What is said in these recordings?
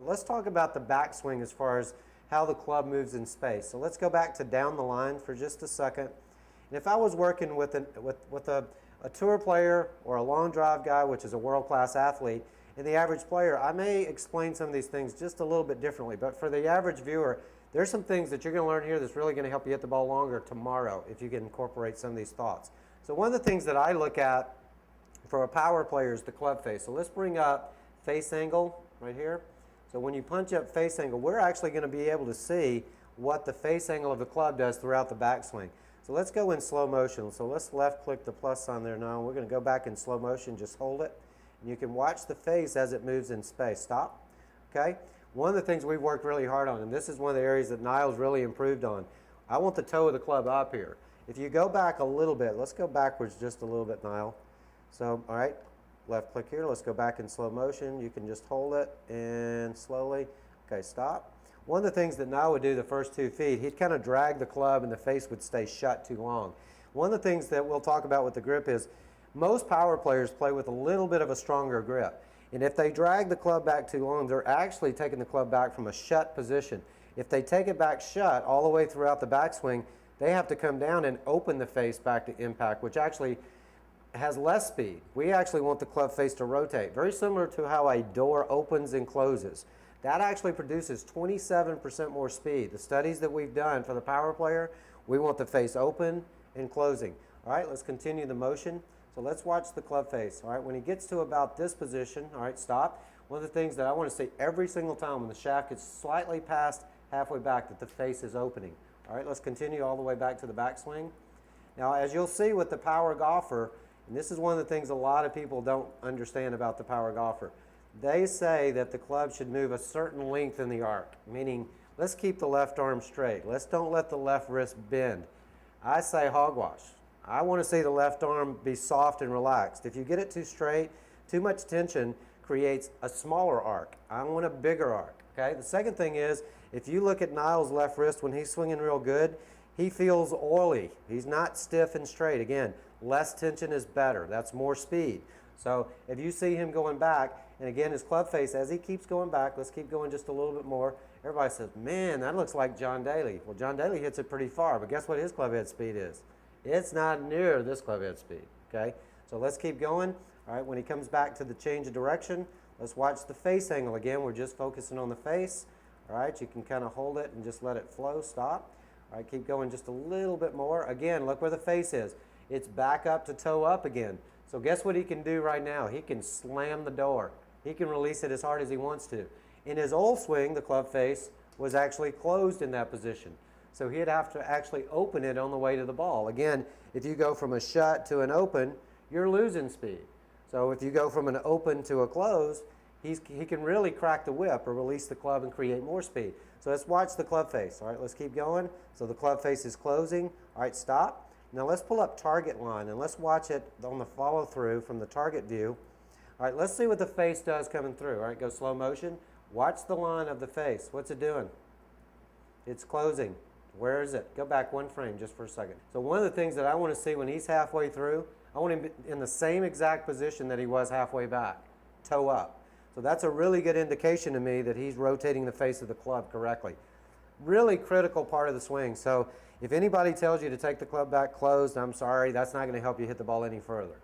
Let's talk about the backswing as far as how the club moves in space. So let's go back to down the line for just a second. And if I was working with a tour player or a long drive guy, which is a world-class athlete, and the average player, I may explain some of these things just a little bit differently. But for the average viewer, there's some things that you're going to learn here that's really going to help you hit the ball longer tomorrow if you can incorporate some of these thoughts. So one of the things that I look at for a power player is the club face. So let's bring up face angle right here. So when you punch up face angle, we're actually going to be able to see what the face angle of the club does throughout the backswing. So let's go in slow motion. So let's left click the plus on there now. We're going to go back in slow motion, just hold it. And you can watch the face as it moves in space. Stop. Okay? One of the things we've worked really hard on, and this is one of the areas that Niles really improved on, I want the toe of the club up here. If you go back a little bit, let's go backwards just a little bit, Niall. So, all right. Left click here. Let's go back in slow motion. You can just hold it and slowly. Okay, stop. One of the things that Niall would do the first 2 feet, he'd kind of drag the club and the face would stay shut too long. One of the things that we'll talk about with the grip is most power players play with a little bit of a stronger grip. And if they drag the club back too long, they're actually taking the club back from a shut position. If they take it back shut all the way throughout the backswing, they have to come down and open the face back to impact, which actually has less speed. We actually want the club face to rotate, very similar to how a door opens and closes. That actually produces 27% more speed. The studies that we've done for the power player, we want the face open and closing. All right, let's continue the motion. So let's watch the club face. All right, when he gets to about this position, all right, stop. One of the things that I want to see every single time when the shaft gets slightly past halfway back that the face is opening. All right, let's continue all the way back to the backswing. Now, as you'll see with the power golfer, and this is one of the things a lot of people don't understand about the power golfer. They say that the club should move a certain length in the arc, meaning let's keep the left arm straight. Let's don't let the left wrist bend. I say hogwash. I want to see the left arm be soft and relaxed. If you get it too straight, too much tension creates a smaller arc. I want a bigger arc. Okay. The second thing is, if you look at Niles' left wrist when he's swinging real good, he feels oily. He's not stiff and straight. Again, less tension is better. That's more speed. So if you see him going back, and again, his club face, as he keeps going back, let's keep going just a little bit more. Everybody says, man, that looks like John Daly. Well, John Daly hits it pretty far, but guess what his club head speed is? It's not near this club head speed, okay? So let's keep going. All right, when he comes back to the change of direction, let's watch the face angle. Again, we're just focusing on the face. All right, you can kind of hold it and just let it flow, stop. All right, keep going just a little bit more. Again, look where the face is. It's back up to toe up again. So guess what he can do right now? He can slam the door. He can release it as hard as he wants to. In his old swing, the club face was actually closed in that position. So he'd have to actually open it on the way to the ball. Again, if you go from a shut to an open, you're losing speed. So if you go from an open to a close, he can really crack the whip or release the club and create more speed. So let's watch the club face. All right, let's keep going. So the club face is closing. All right, stop. Now let's pull up target line and let's watch it on the follow through from the target view. All right, let's see what the face does coming through. All right, go slow motion. Watch the line of the face. What's it doing? It's closing. Where is it? Go back one frame just for a second. So one of the things that I want to see when he's halfway through, I want him in the same exact position that he was halfway back, toe up. So that's a really good indication to me that he's rotating the face of the club correctly. Really critical part of the swing. So if anybody tells you to take the club back closed, I'm sorry, that's not going to help you hit the ball any further.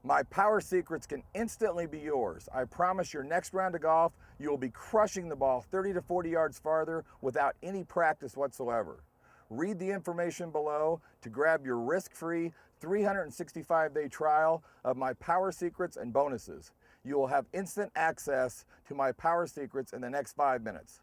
My power secrets can instantly be yours. I promise your next round of golf, you will be crushing the ball 30 to 40 yards farther without any practice whatsoever. Read the information below to grab your risk-free 365-day trial of my power secrets and bonuses. You will have instant access to my power secrets in the next 5 minutes.